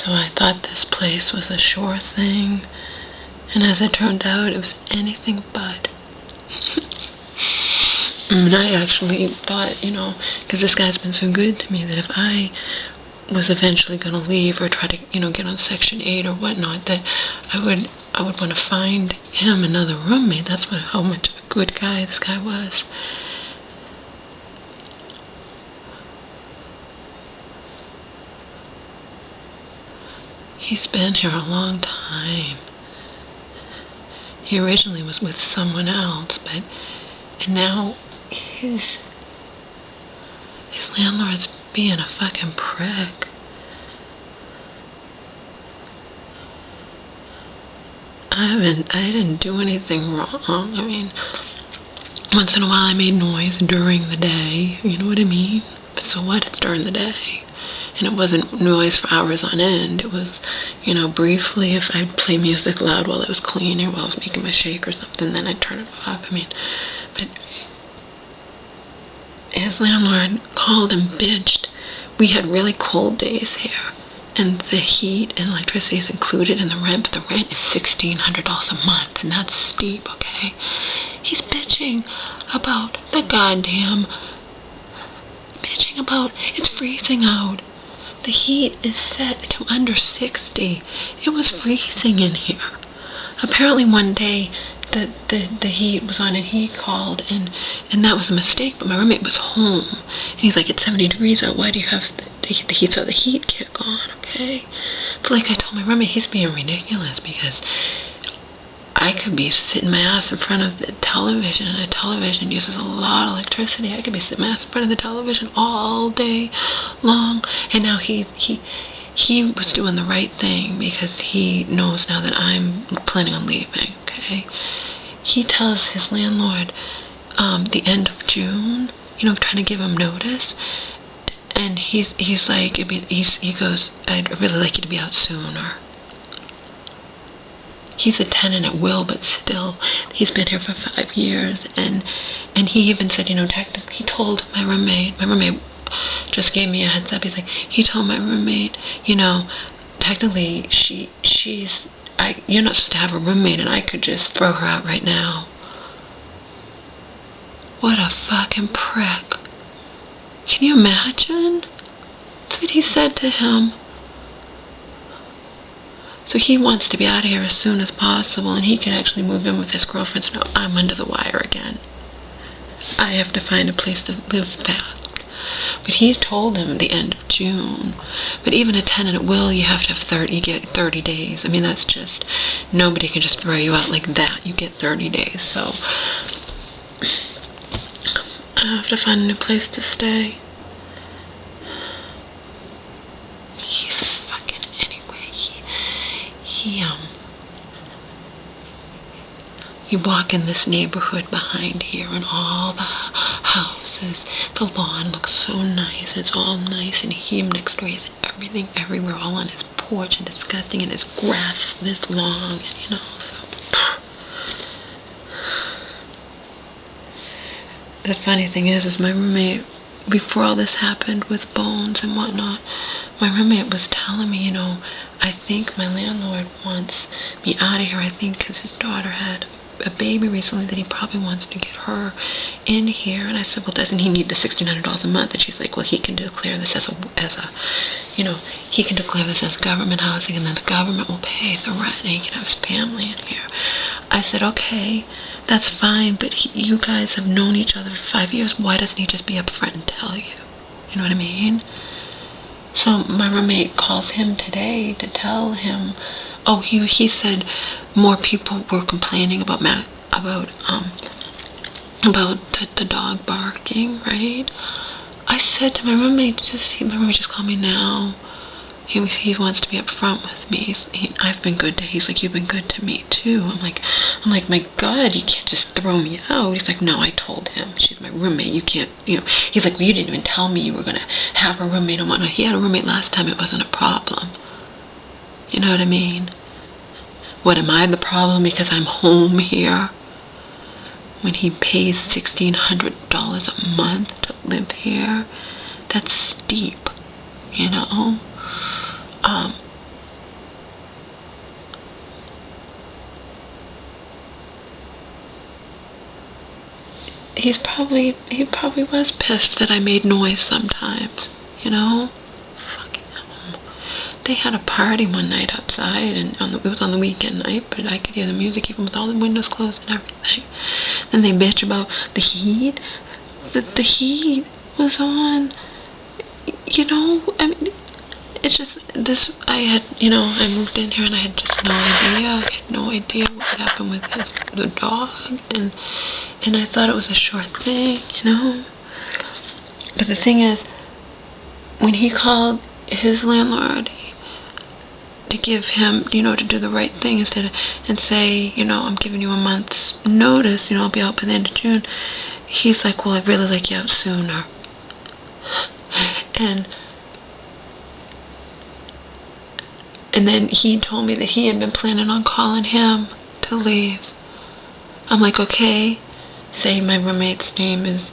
So I thought this place was a sure thing, and as it turned out, it was anything but. And I actually thought, because this guy's been so good to me, that if I was eventually going to leave or try to, get on Section 8 or whatnot, that I would want to find him another roommate. That's how much of a good guy this guy was. He's been here a long time. He originally was with someone else, and now his landlord's being a fucking prick. I didn't do anything wrong. I mean, once in a while I made noise during the day, you know what I mean? But so what? It's during the day. And it wasn't noise for hours on end. It was, briefly, if I'd play music loud while I was cleaning, while I was making my shake or something, then I'd turn it off. I mean, but his landlord called and bitched. We had really cold days here, and the heat and electricity is included in the rent, but the rent is $1,600 a month, and that's steep, okay? He's bitching about it's freezing out. The heat is set to under 60. It was freezing in here. Apparently one day the heat was on and he called and that was a mistake, but my roommate was home. And he's like, it's 70 degrees out. Why do you have the heat? So the heat kick on, okay? But like I told my roommate, he's being ridiculous because I could be sitting my ass in front of the television, and the television uses a lot of electricity. I could be sitting my ass in front of the television all day long. And now he was doing the right thing because he knows now that I'm planning on leaving, okay? He tells his landlord the end of June, trying to give him notice. And he goes, I'd really like you to be out sooner. He's a tenant at will, but still, he's been here for 5 years, and he even said, technically, he told my roommate just gave me a heads up, he told my roommate, technically, you're not supposed to have a roommate, and I could just throw her out right now. What a fucking prick. Can you imagine? That's what he said to him. So he wants to be out of here as soon as possible, and he can actually move in with his girlfriend. So now I'm under the wire again. I have to find a place to live fast. But he told him the end of June. But even a tenant at will, you have to have 30 days. I mean, that's just, nobody can just throw you out like that. You get 30 days. So I have to find a new place to stay. You walk in this neighborhood behind here, and all the houses, the lawn looks so nice. It's all nice, and him next door, he has everything everywhere, all on his porch, and disgusting, and his grass this long, and so. The funny thing is my roommate, before all this happened with Bones and whatnot, my roommate was telling me, I think my landlord wants me out of here. I think because his daughter had a baby recently that he probably wants to get her in here. And I said, well, doesn't he need the $1,600 a month? And she's like, well, he can declare this as he can declare this as government housing, and then the government will pay the rent, and he can have his family in here. I said, okay, that's fine, but you guys have known each other for 5 years. Why doesn't he just be upfront and tell you? You know what I mean? So my roommate calls him today to tell him, he said more people were complaining about the dog barking, right? I said to my roommate, my roommate just called me now. He wants to be upfront with me. I've been good to. He's like, you've been good to me too. I'm like, my God, you can't just throw me out. He's like, no, I told him. She's my roommate. You can't, He's like, well, you didn't even tell me you were gonna have a roommate and whatnot. He had a roommate last time. It wasn't a problem. You know what I mean? What, am I the problem because I'm home here? When he pays $1,600 a month to live here, that's steep, he probably was pissed that I made noise sometimes, you know? Fucking hell. They had a party one night outside, and it was on the weekend night, but I could hear the music even with all the windows closed and everything. And they bitch about the heat. The heat was on, you know, I mean, it's just, I moved in here and I had just no idea. I had no idea what would happen with the dog, and I thought it was a short thing, you know. But the thing is, when he called his landlord to give him, you know, to do the right thing instead of, and say, you know, I'm giving you a month's notice, you know, I'll be out by the end of June, he's like, well, I'd really like you out sooner. And then he told me that he had been planning on calling him to leave. I'm like, okay. Say my roommate's name is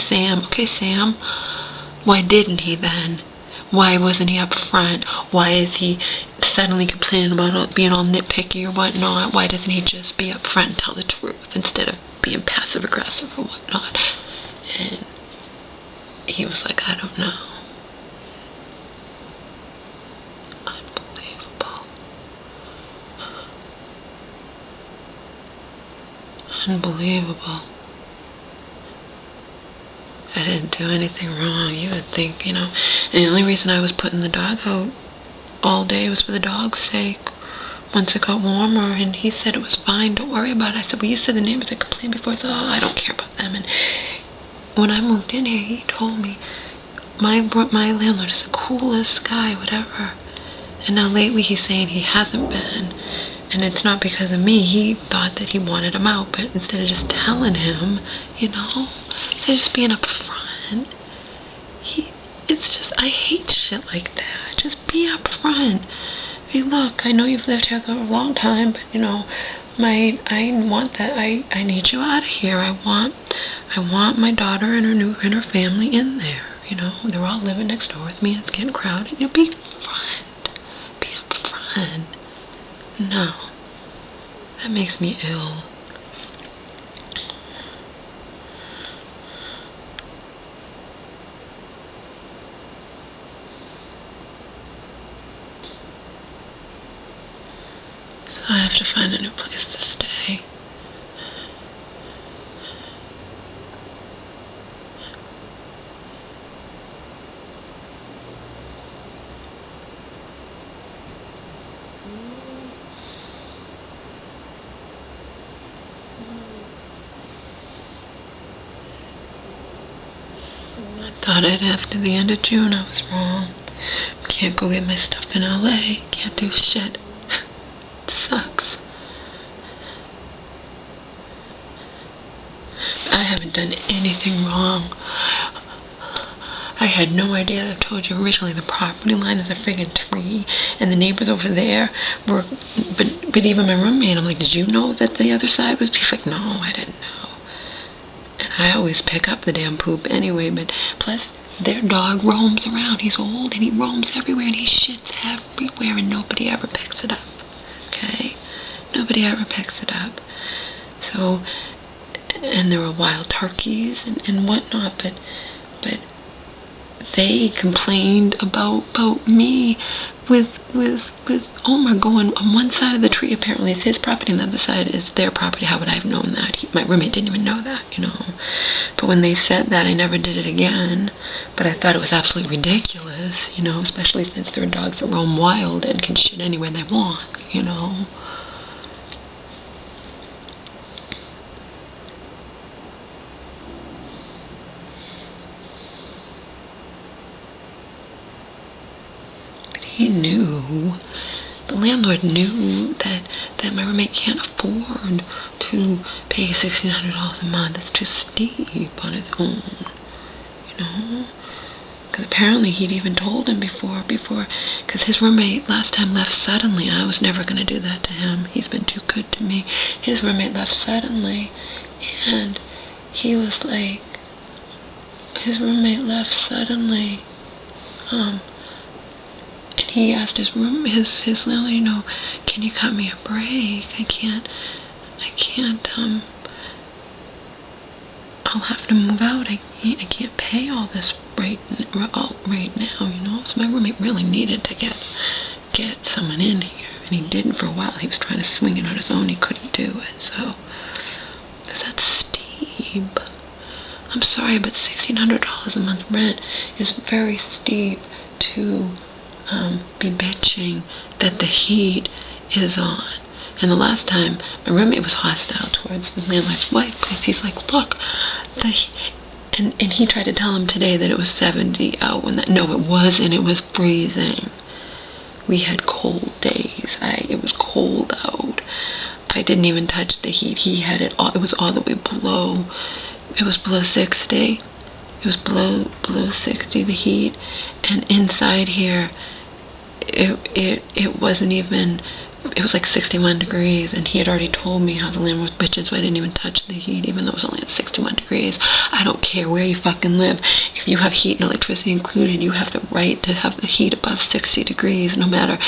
Sam. Okay, Sam. Why didn't he then? Why wasn't he up front? Why is he suddenly complaining about being all nitpicky or whatnot? Why doesn't he just be up front and tell the truth instead of being passive aggressive or whatnot? And he was like, I don't know. Unbelievable. I didn't do anything wrong. You would think, you know. And the only reason I was putting the dog out all day was for the dog's sake. Once it got warmer, and he said it was fine, don't worry about it. I said, well, you said the neighbors had complained before. I said, oh, I don't care about them. And when I moved in here, he told me, my landlord is the coolest guy, whatever. And now lately he's saying he hasn't been. And it's not because of me. He thought that he wanted him out, but instead of just telling him, you know, instead of just being up front, it's just, I hate shit like that. Just be up front. Hey, look, I know you've lived here for a long time, but, you know, I want that. I need you out of here. I want my daughter and her family in there. You know, they're all living next door with me. It's getting crowded. You know, be front. Be up front. No, that makes me ill. So I have to find a new place to stay. I thought after the end of June I was wrong. Can't go get my stuff in LA. Can't do shit. It sucks. I haven't done anything wrong. I had no idea. I've told you originally the property line is a friggin' tree, and the neighbors over there were, but even my roommate, I'm like, did you know that the other side was? She's like, no, I didn't know. And I always pick up the damn poop anyway, but plus their dog roams around. He's old and he roams everywhere and he shits everywhere and nobody ever picks it up. Okay? Nobody ever picks it up. So, and there were wild turkeys and whatnot, but they complained about me with Omar going on one side of the tree. Apparently it's his property and the other side is their property. How would I have known that? My roommate didn't even know that, you know. But when they said that, I never did it again. But I thought it was absolutely ridiculous, you know, especially since there are dogs that roam wild and can shit anywhere they want, you know. He knew, the landlord knew that my roommate can't afford to pay $1,600 a month. It's too steep on his own, you know? Because apparently he'd even told him before, because his roommate last time left suddenly. I was never going to do that to him. He's been too good to me. His roommate left suddenly, and he was like, his roommate left suddenly, and he asked his landlord, you know, can you cut me a break? I can't, I'll have to move out. I can't pay all this right now, you know. So my roommate really needed to get someone in here, and he didn't for a while. He was trying to swing it on his own. He couldn't do it, so that's steep. I'm sorry, but $1,600 a month rent is very steep to be bitching that the heat is on. And the last time, my roommate was hostile towards the landlord's wife because he's like, look, and he tried to tell him today that it was 70 out when no, it wasn't. It was freezing. We had cold days. It was cold out. I didn't even touch the heat. He had it all. It was all the way below. It was below 60. It was below 60, the heat. And inside here, it wasn't even, it was like 61 degrees, and he had already told me how the landlord was bitching, so I didn't even touch the heat, even though it was only at 61 degrees. I don't care where you fucking live. If you have heat and electricity included, you have the right to have the heat above 60 degrees, no matter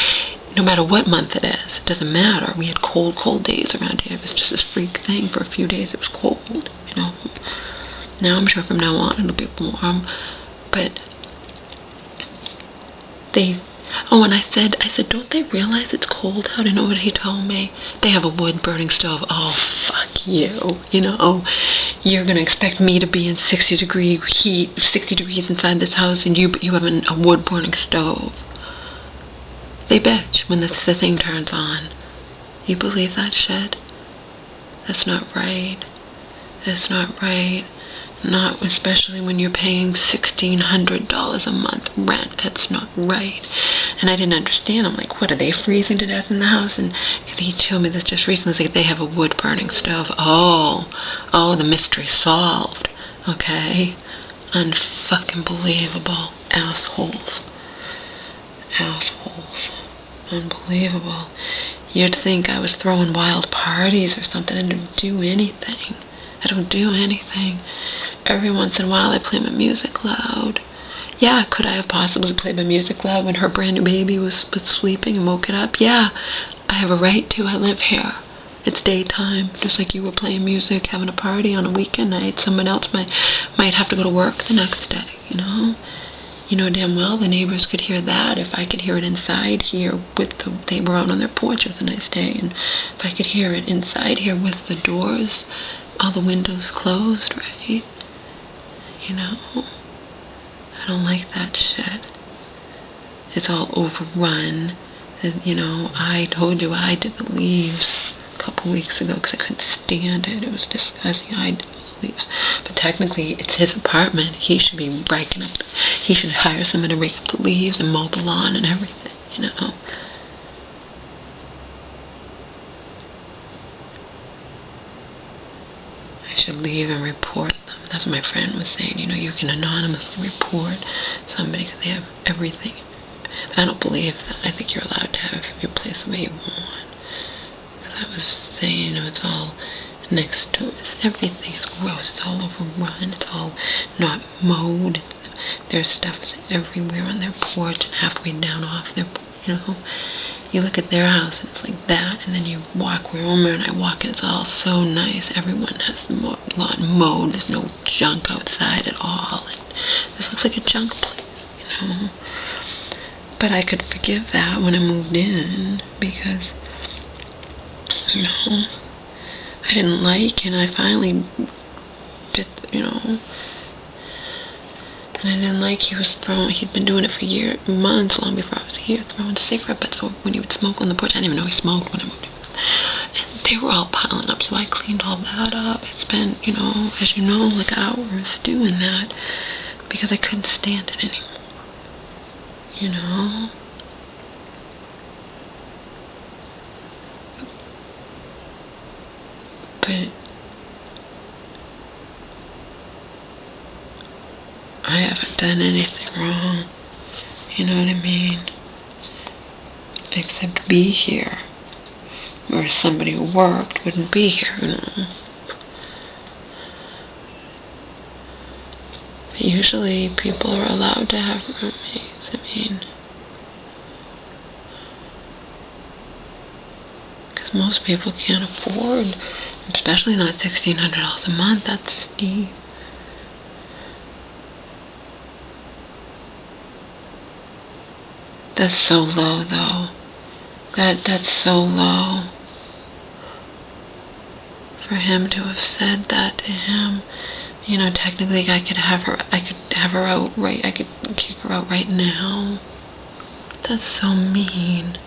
what month it is. It doesn't matter. We had cold days around here. It was just this freak thing. For a few days it was cold, you know. Now I'm sure from now on it'll be warm, but and I said, don't they realize it's cold out? You know what he told me? They have a wood burning stove. Oh, fuck you. You know, you're going to expect me to be in 60-degree heat, 60 degrees inside this house, and you have a wood burning stove. They bitch when the thing turns on. You believe that shit? That's not right. That's not right. Not especially when you're paying $1,600 a month rent. That's not right. And I didn't understand. I'm like, what, are they freezing to death in the house? And he showed me this just recently. Like, they have a wood burning stove. Oh, the mystery solved. Okay, unfucking believable. Assholes. Unbelievable. You'd think I was throwing wild parties or something. I didn't do anything. I don't do anything. Every once in a while I play my music loud. Yeah, could I have possibly played my music loud when her brand new baby was sleeping and woke it up? Yeah, I have a right to. I live here. It's daytime, just like you were playing music, having a party on a weekend night. Someone else might have to go to work the next day, you know? You know damn well the neighbors could hear that. If I could hear it inside here they were out on their porch, it was a nice day, and if I could hear it inside here with the doors, all the windows closed, right? You know? I don't like that shit. It's all overrun. You know, I told you I did the leaves a couple weeks ago because I couldn't stand it. It was disgusting. I did the leaves. But technically, it's his apartment. He should be raking up. He should hire someone to rake up the leaves and mow the lawn and everything, you know? I should leave and report them. That's what my friend was saying. You know, you can anonymously report somebody because they have everything. But I don't believe that. I think you're allowed to have your place the way you want. Because I was saying, you know, it's all next to it. Everything's gross. It's all overrun. It's all not mowed. There's stuff everywhere on their porch and halfway down off their porch, you know. You look at their house and it's like that, and then you walk where Omer and I walk and it's all so nice. Everyone has the lawn mowed. There's no junk outside at all. And this looks like a junk place, you know. But I could forgive that when I moved in because, you know, I didn't like it, and I finally bit, you know. And I didn't like he'd been doing it for months, long before I was here, throwing cigarette butts when he would smoke on the porch. I didn't even know he smoked when I moved in. And they were all piling up, so I cleaned all that up. I spent, you know, as you know, like hours doing that because I couldn't stand it anymore. You know? But I haven't done anything wrong, you know what I mean, except be here, where somebody who worked wouldn't be here, you know. But usually people are allowed to have roommates, I mean, because most people can't afford, especially not $1,600 a month. That's steep. That's so low, though. That's so low. For him to have said that to him, you know, technically I could have her out right, I could kick her out right now. That's so mean.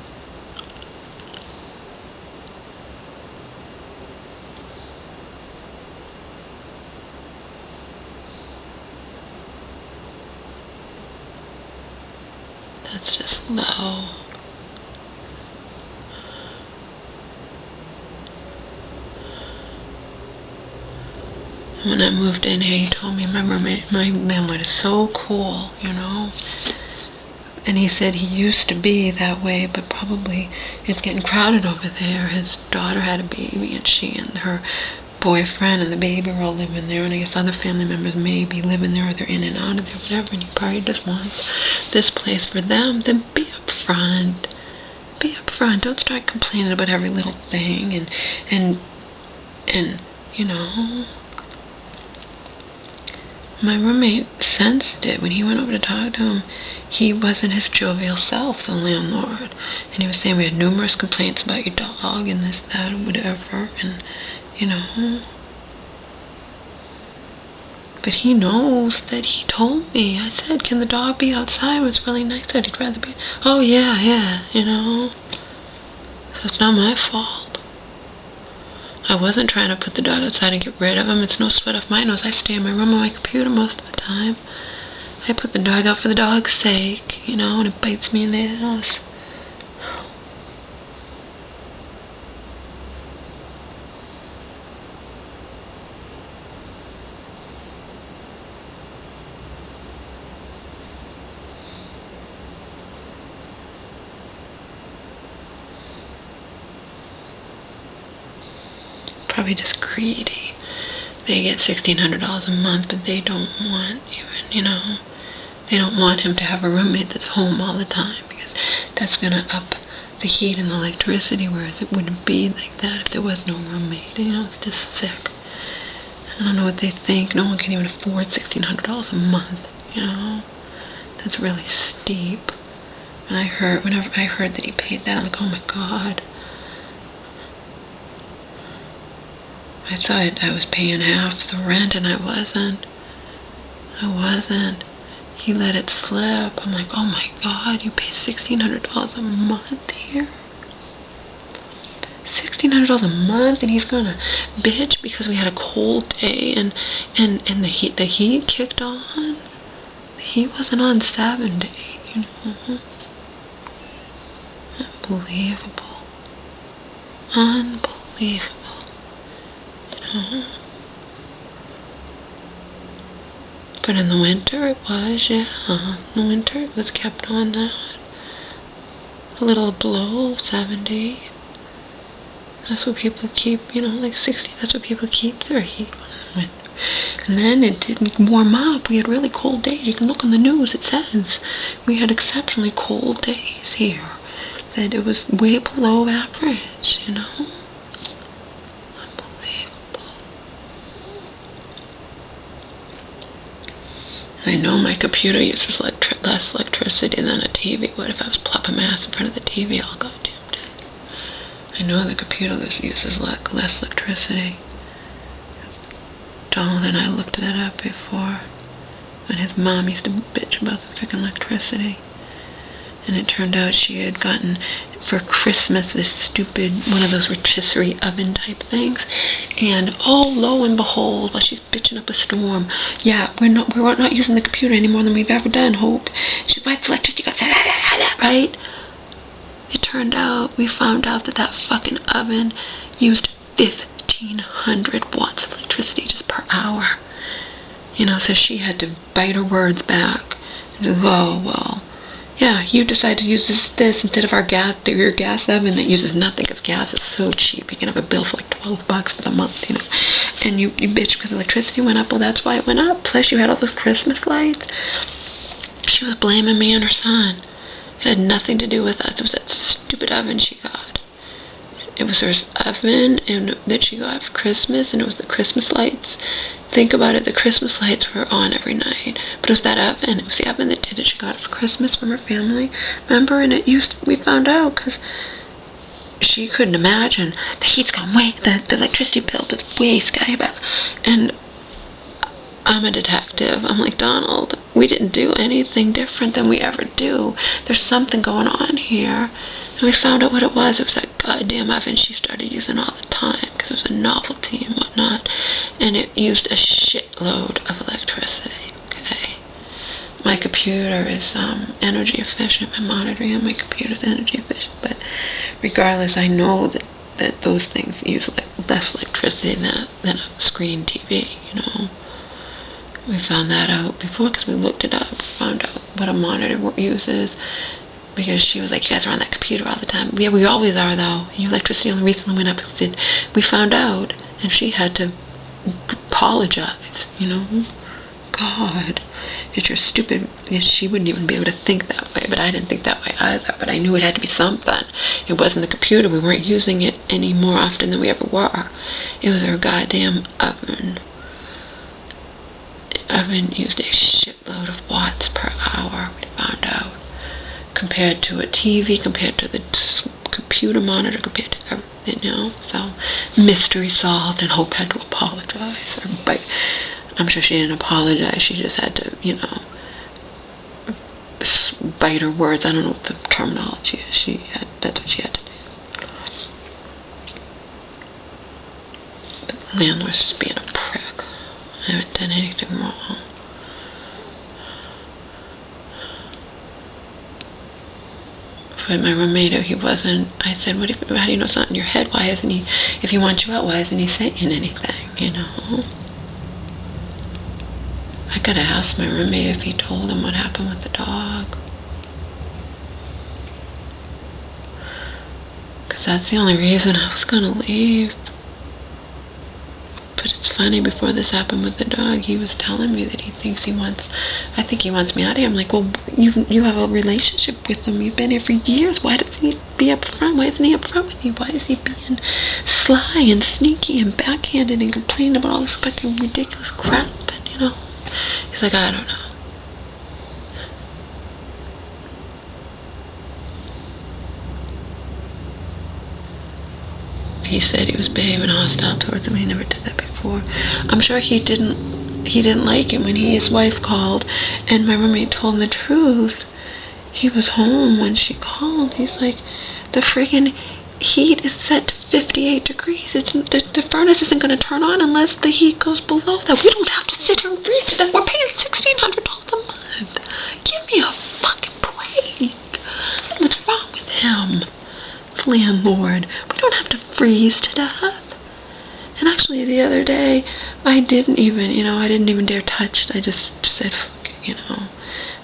That's just low. When I moved in here, he told me, my roommate, my landlord is so cool, you know. And he said he used to be that way, but probably it's getting crowded over there. His daughter had a baby, and she and her boyfriend and the baby were all living there, and I guess other family members may be living there, or they're in and out of there, whatever, and he probably just wants this place for them. Then be upfront. Be upfront. Don't start complaining about every little thing, and you know. My roommate sensed it when he went over to talk to him. He wasn't his jovial self, the landlord. And he was saying we had numerous complaints about your dog and this, that, and whatever. And, you know. But he knows that he told me. I said, can the dog be outside? It was really nice that he'd rather be. Oh, yeah, you know. So it's not my fault. I wasn't trying to put the dog outside and get rid of him. It's no sweat off my nose. I stay in my room on my computer most of the time. I put the dog out for the dog's sake, you know, and it bites me in the ass. Probably just greedy. They get $1,600 a month, but they don't want even, you know, they don't want him to have a roommate that's home all the time, because that's going to up the heat and the electricity, whereas it wouldn't be like that if there was no roommate. You know, it's just sick. I don't know what they think. No one can even afford $1,600 a month, you know. That's really steep. And whenever I heard that he paid that, I'm like, oh my God. I thought I was paying half the rent, and I wasn't. He let it slip. I'm like, oh my God, you pay $1,600 a month here? $1,600 a month, and he's gonna bitch because we had a cold day, and the heat kicked on. The heat wasn't on 7 to 8, you know. Unbelievable. Unbelievable. But in the winter it was, yeah. In the winter it was kept on that. A little below 70. That's what people keep, you know, like 60. That's what people keep their heat on in the winter. And then it didn't warm up. We had really cold days. You can look on the news. It says we had exceptionally cold days here. That it was way below average, you know. I know my computer uses less electricity than a TV would. If I was plopping my ass in front of the TV all goddamn day. I know the computer uses less electricity. Donald and I looked that up before, when his mom used to bitch about the frickin' electricity. And it turned out she had gotten, for Christmas, this stupid, one of those rotisserie oven type things. And oh, lo and behold, while she's bitching up a storm, yeah, we're not using the computer any more than we've ever done, Hope. She's like, electricity goes, right? It turned out, we found out that fucking oven used 1,500 watts of electricity just per hour. You know, so she had to bite her words back. And go, oh, well, yeah, you decide to use this instead of your gas oven that uses nothing, because gas is so cheap. You can have a bill for like $12 for the month, you know. And you bitch because electricity went up. Well, that's why it went up. Plus, you had all those Christmas lights. She was blaming me and her son. It had nothing to do with us. It was that stupid oven she got. It was her oven that she got for Christmas, and it was the Christmas lights. think about it, the Christmas lights were on every night. But it was that oven. It was the oven that did it. She got it for Christmas from her family. Remember? And we found out because she couldn't imagine. The heat's gone way, the electricity bill was way sky above. And I'm a detective. I'm like, Donald, we didn't do anything different than we ever do. There's something going on here. And we found out what it was. It was that goddamn oven she started using all the time because it was a novelty and whatnot. And it used a shitload of electricity. Okay. My computer is energy efficient. My monitoring on my computer is energy efficient. But regardless, I know that those things use less electricity than a screen TV, you know. We found that out before because we looked it up. We found out what a monitor uses because she was like, you guys are on that computer all the time. Yeah, we always are, though. Your electricity only recently went up because we found out, and she had to apologize, you know. God, it's your stupid. She wouldn't even be able to think that way, but I didn't think that way either. But I knew it had to be something. It wasn't the computer. We weren't using it any more often than we ever were. It was her goddamn oven. Oven used a shitload of watts per hour, we found out, compared to a TV, compared to the computer monitor, compared to everything, you know. So, mystery solved, and Hope had to apologize. I'm sure she didn't apologize, she just had to, you know, bite her words. I don't know what the terminology is. That's what she had to do. But the landlord's just being a prick. I haven't done anything wrong. But my roommate, he wasn't. I said, how do you know it's not in your head? Why isn't he, if he wants you out, why isn't he saying anything, you know? I could have asked my roommate if he told him what happened with the dog. Because that's the only reason I was going to leave. But it's funny, before this happened with the dog, he was telling me that I think he wants me out of here. I'm like, well, you have a relationship with him. You've been here for years. Why doesn't he be up front? Why isn't he up front with you? Why is he being sly and sneaky and backhanded and complaining about all this fucking ridiculous crap? And, you know, he's like, I don't know. He said he was behaving hostile towards him. He never did that before. I'm sure he didn't like it when his wife called, and my roommate told him the truth. He was home when she called. He's like, the friggin' heat is set to 58 degrees. The furnace isn't going to turn on unless the heat goes below that. We don't have to sit here and freeze to death. We're paying $1,600 a month. Give me a fucking break. What's wrong with him? Landlord. We don't have to freeze to death. And actually the other day I didn't even dare touch it. I just said fuck it, you know.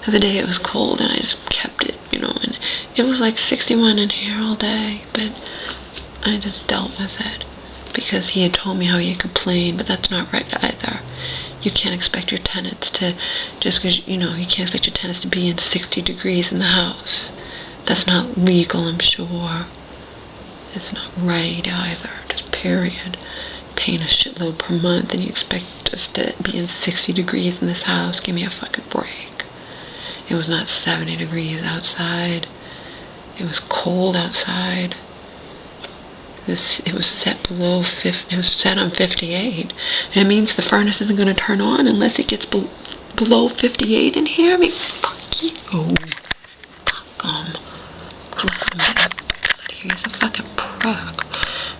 The other day it was cold and I just kept it, you know, and it was like 61 in here all day, but I just dealt with it because he had told me how he had complained, but that's not right either. You can't expect your tenants to, just because, you know, you can't expect your tenants to be in 60 degrees in the house. That's not legal, I'm sure. It's not right either, just period. Paying a shitload per month and you expect us to be in 60 degrees in this house. Give me a fucking break. It was not 70 degrees outside. It was cold outside. It was set below 50. It was set on 58. It means the furnace isn't going to turn on unless it gets below 58 in here. I mean, fuck you. He's a fucking prick.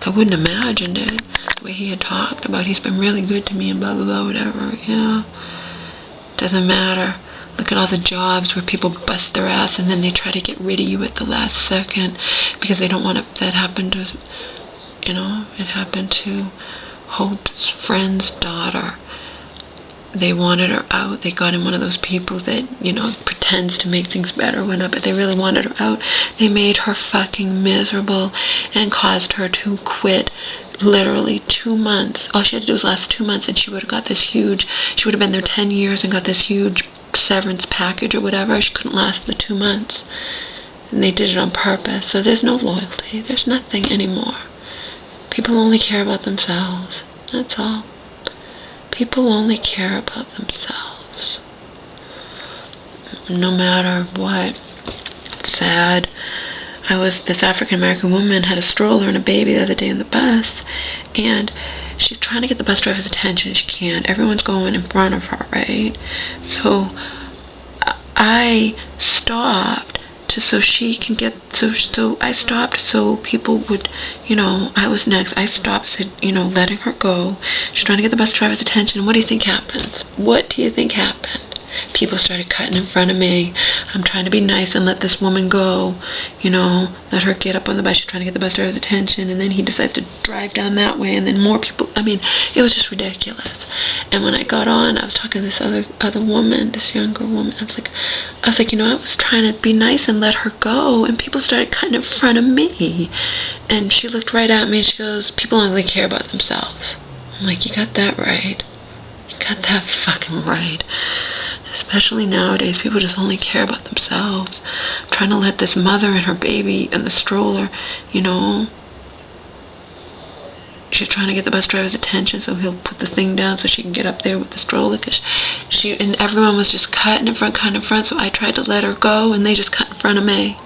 I wouldn't imagine it. The way he had talked about he's been really good to me and blah blah blah whatever. Yeah. Doesn't matter. Look at all the jobs where people bust their ass and then they try to get rid of you at the last second because they don't want it. That happened to, you know, it happened to Hope's friend's daughter. They wanted her out. They got in one of those people that, you know, pretends to make things better when up, but they really wanted her out. They made her fucking miserable and caused her to quit literally 2 months. All she had to do was last 2 months and she would have got this huge, she would have been there 10 years and got this huge severance package or whatever. She couldn't last the 2 months. And they did it on purpose. So there's no loyalty. There's nothing anymore. People only care about themselves. That's all. People only care about themselves. No matter what. Sad. This African American woman had a stroller and a baby the other day on the bus, and she's trying to get the bus driver's attention. She can't. Everyone's going in front of her, right? So I stopped so she can get, so I stopped so people would, I was next. I stopped, said, letting her go. She's trying to get the bus driver's attention. What do you think happens? What do you think happened? People started cutting in front of me. I'm trying to be nice and let this woman go, let her get up on the bus. She's trying to get the bus driver's attention, and then he decides to drive down that way, and then more people. It was just ridiculous. And when I got on, I was talking to this other woman, this younger woman. I was like, I was trying to be nice and let her go, and people started cutting in front of me. And she looked right at me, and she goes, people only care about themselves. I'm like, you got that right. You got that fucking right. Especially nowadays, people just only care about themselves. I'm trying to let this mother and her baby in the stroller, she's trying to get the bus driver's attention so he'll put the thing down so she can get up there with the stroller, and everyone was just cutting in front, so I tried to let her go, and they just cut in front of me.